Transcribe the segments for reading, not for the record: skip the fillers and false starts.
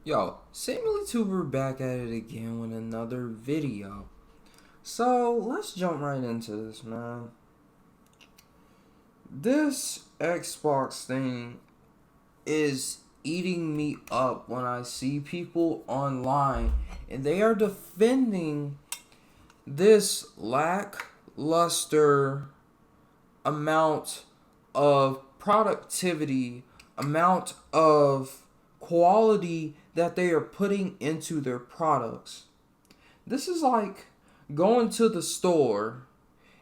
Yo, Seemlytuber back at it again with another video. So, let's jump right into this, man. This Xbox thing is eating me up when I see people online and they are defending this lackluster amount of productivity, amount of quality that they are putting into their products. This is like going to the store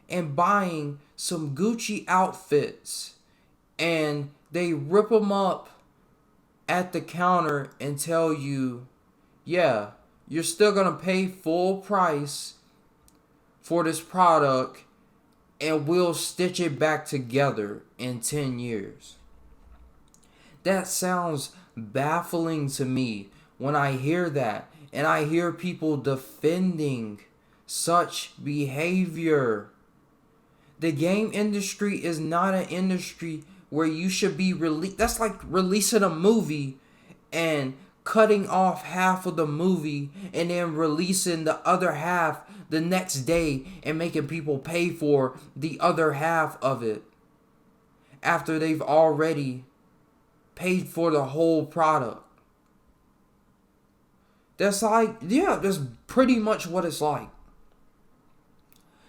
and buying some Gucci outfits and they rip them up at the counter and tell you, yeah, you're still going to pay full price for this product and we'll stitch it back together in 10 years. That sounds baffling to me when I hear that and I hear people defending such behavior. The game industry is not an industry where you should be That's like releasing a movie and cutting off half of the movie and then releasing the other half the next day and making people pay for the other half of it after they've already paid for the whole product. That's pretty much what it's like.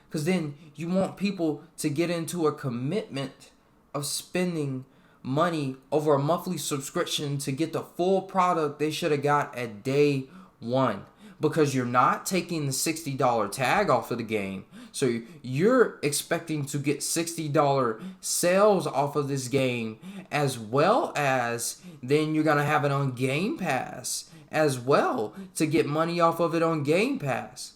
Because then you want people to get into a commitment of spending money over a monthly subscription to get the full product they should have got at day one. Because you're not taking the $60 tag off of the game. So you're expecting to get $60 sales off of this game, as well as then you're going to have it on Game Pass as well to get money off of it on Game Pass.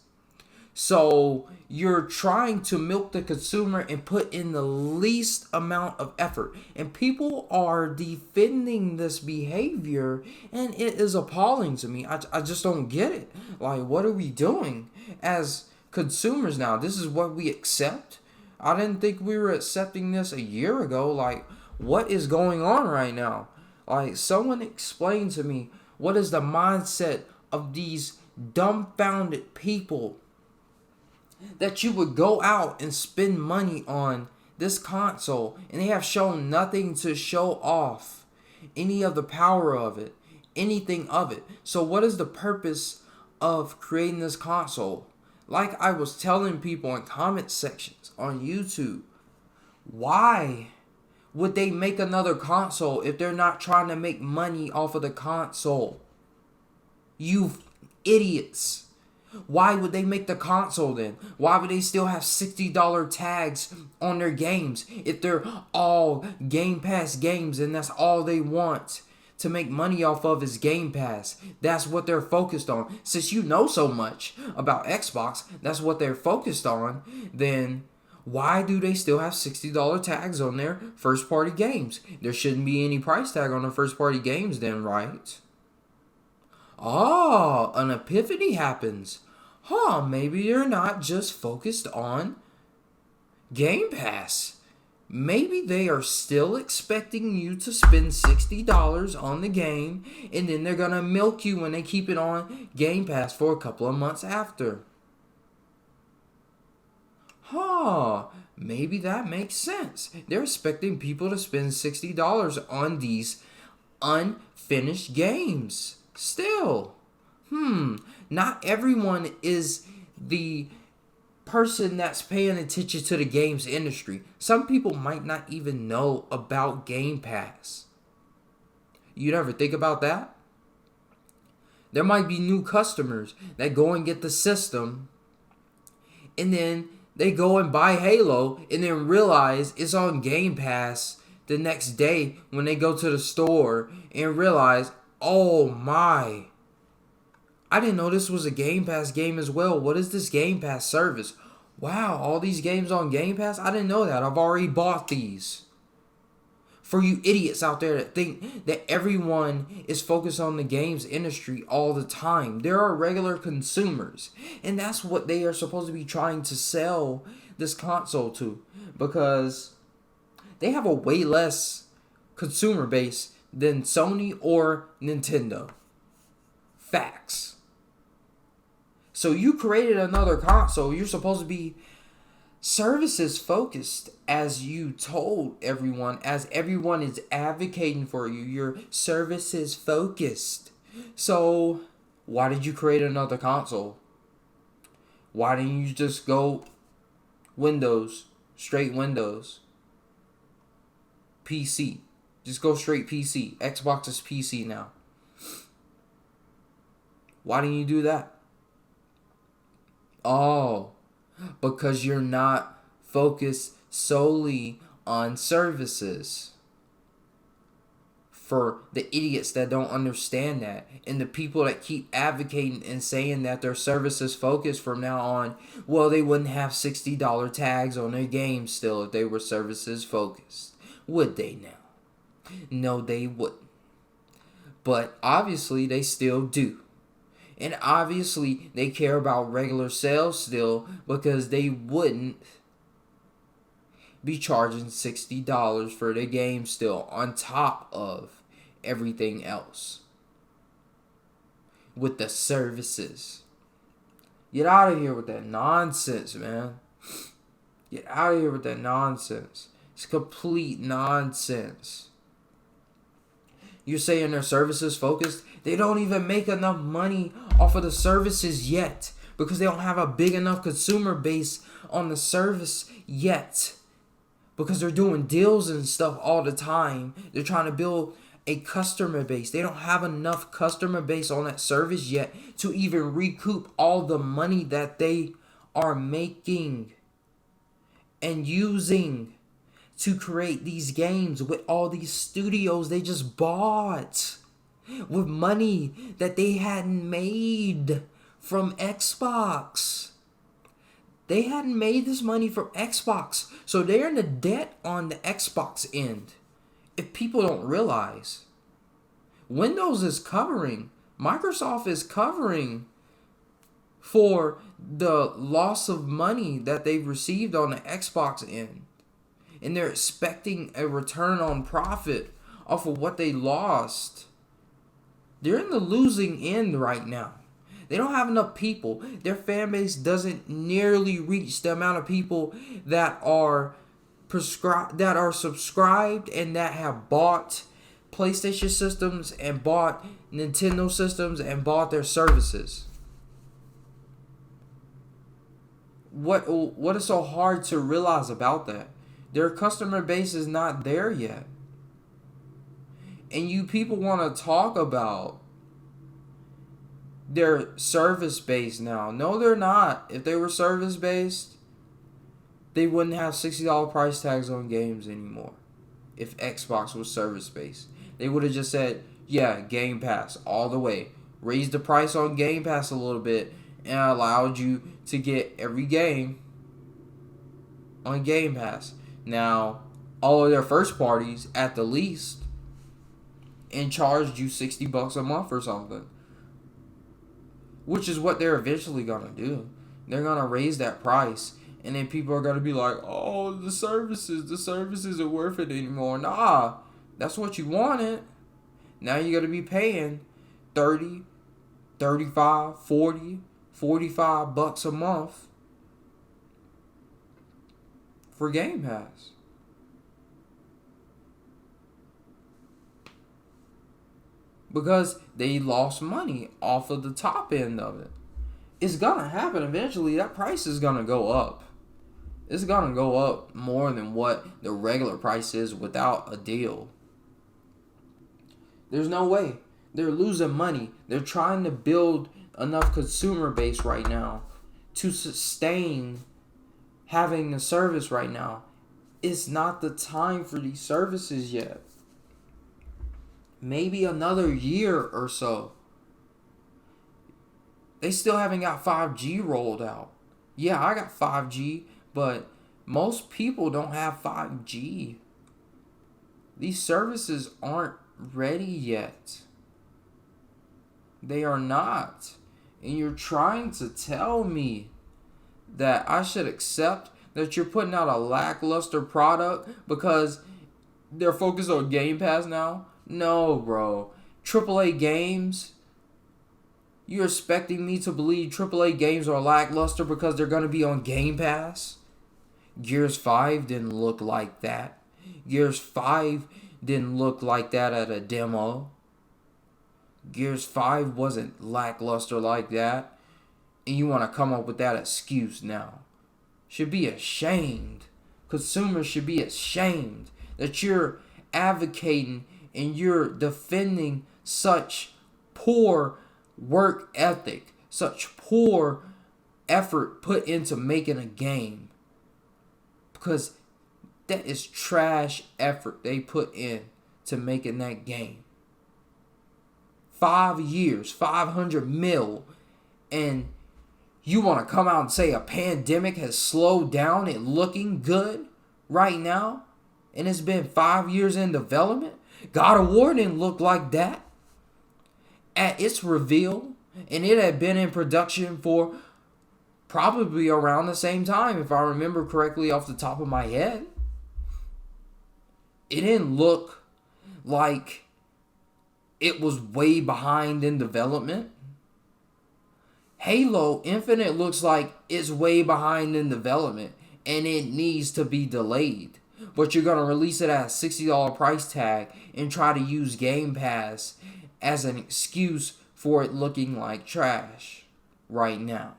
So you're trying to milk the consumer and put in the least amount of effort. And people are defending this behavior and it is appalling to me. I just don't get it. Like, what are we doing as consumers now? This is what we accept? I didn't think we were accepting this a year ago. Like, what is going on right now? Like, someone explain to me, what is the mindset of these dumbfounded people that you would go out and spend money on this console and they have shown nothing to show off any of the power of it, anything of it. So what is the purpose of creating this console? Like I was telling people in comment sections on YouTube, why would they make another console if they're not trying to make money off of the console? You idiots. Why would they make the console then? Why would they still have $60 tags on their games if they're all Game Pass games and that's all they want to make money off of is Game Pass? That's what they're focused on. Since you know so much about Xbox, that's what they're focused on, then why do they still have $60 tags on their first party games? There shouldn't be any price tag on the first party games then, right? Ah, an epiphany happens. Maybe you're not just focused on Game Pass. Maybe they are still expecting you to spend $60 on the game and then they're going to milk you when they keep it on Game Pass for a couple of months after. Maybe that makes sense. They're expecting people to spend $60 on these unfinished games. Still, not everyone is the person that's paying attention to the games industry. Some people might not even know about Game Pass. You never think about that? There might be new customers that go and get the system and then they go and buy Halo and then realize it's on Game Pass the next day when they go to the store and realize, oh my, I didn't know this was a Game Pass game as well. What is this Game Pass service? Wow, all these games on Game Pass? I didn't know that. I've already bought these. For you idiots out there that think that everyone is focused on the games industry all the time, there are regular consumers. And that's what they are supposed to be trying to sell this console to. Because they have a way less consumer base than Sony or Nintendo. Facts. So you created another console. You're supposed to be services focused, as you told everyone, as everyone is advocating for you. You're services focused. So why did you create another console? Why didn't you just go Windows, straight Windows, PC? Just go straight PC. Xbox is PC now. Why didn't you do that? Oh, because you're not focused solely on services. For the idiots that don't understand that, and the people that keep advocating and saying that their services focused from now on, well, they wouldn't have $60 tags on their games still if they were services focused. Would they now? No, they wouldn't. But obviously they still do. And obviously they care about regular sales still, because they wouldn't be charging $60 for the game still on top of everything else with the services. Get out of here with that nonsense, man. Get out of here with that nonsense. It's complete nonsense. You're saying their services focused? They don't even make enough money off of the services yet, because they don't have a big enough consumer base on the service yet. Because they're doing deals and stuff all the time. They're trying to build a customer base. They don't have enough customer base on that service yet to even recoup all the money that they are making and using to create these games with all these studios they just bought with money that they hadn't made from Xbox. They hadn't made this money from Xbox. So they're in the debt on the Xbox end. If people don't realize, Windows is covering, Microsoft is covering for the loss of money that they've received on the Xbox end. And they're expecting a return on profit off of what they lost. They're in the losing end right now. They don't have enough people. Their fan base doesn't nearly reach the amount of people that are subscribed and that have bought PlayStation systems and bought Nintendo systems and bought their services. What is so hard to realize about that? Their customer base is not there yet. And you people want to talk about their service based now. No, they're not. If they were service based, they wouldn't have $60 price tags on games anymore. If Xbox was service based, they would have just said, yeah, Game Pass all the way. Raised the price on Game Pass a little bit and allowed you to get every game on Game Pass. Now, all of their first parties at the least, and charged you $60 a month or something. Which is what they're eventually going to do. They're going to raise that price. And then people are going to be like, oh, the services are worth it anymore. Nah, that's what you wanted. Now you're going to be paying 30, 35, 40, 45 bucks a month for Game Pass. Because they lost money off of the top end of it. It's going to happen eventually. That price is going to go up. It's going to go up more than what the regular price is without a deal. There's no way. They're losing money. They're trying to build enough consumer base right now to sustain having a service right now. It's not the time for these services yet. Maybe another year or so. They still haven't got 5G rolled out. Yeah, I got 5G, but most people don't have 5G. These services aren't ready yet. They are not. And you're trying to tell me that I should accept that you're putting out a lackluster product because they're focused on Game Pass now? No, bro. AAA games You're expecting me to believe AAA games are lackluster because they're going to be on Game Pass? Gears 5 didn't look like that. Gears 5 didn't look like that at a demo. Gears 5 wasn't lackluster like that. And you want to come up with that excuse now. Should be ashamed. Consumers should be ashamed that you're advocating and you're defending such poor work ethic, such poor effort put into making a game. Because that is trash effort they put in to making that game. 5 years, 500 mil, and you want to come out and say a pandemic has slowed down it looking good right now? And it's been 5 years in development? God of War didn't look like that at its reveal, and it had been in production for probably around the same time, if I remember correctly off the top of my head. It didn't look like it was way behind in development. Halo Infinite looks like it's way behind in development and it needs to be delayed. But you're going to release it at a $60 price tag and try to use Game Pass as an excuse for it looking like trash right now.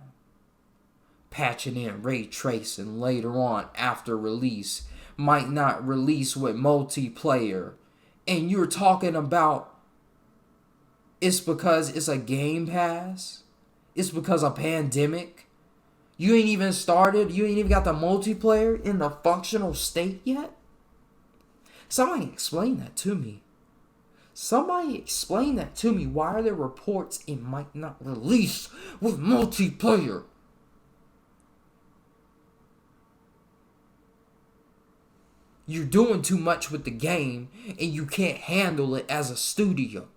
Patching in ray tracing later on after release might not release with multiplayer. And you're talking about it's because it's a Game Pass? It's because of pandemic? You ain't even started? You ain't even got the multiplayer in the functional state yet? Somebody explain that to me. Somebody explain that to me. Why are there reports it might not release with multiplayer? You're doing too much with the game and you can't handle it as a studio.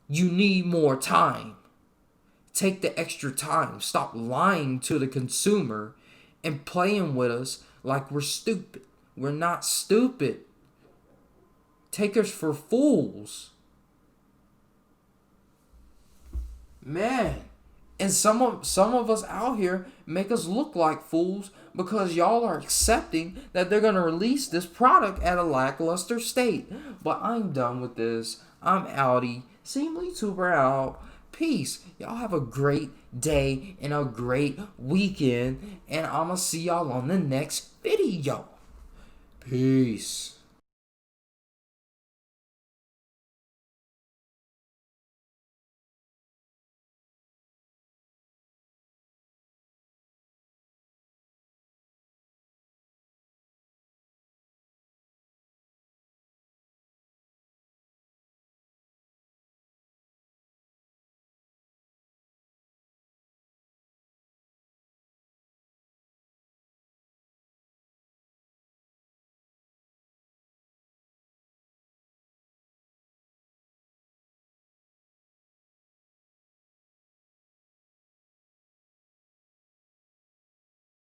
You need more time. Take the extra time. Stop lying to the consumer and playing with us like we're stupid. We're not stupid. Take us for fools. Man. And some of us out here make us look like fools because y'all are accepting that they're going to release this product at a lackluster state. But I'm done with this. I'm outie. Seemlytuber out. Peace. Y'all have a great day and a great weekend. And I'm going to see y'all on the next video. Peace.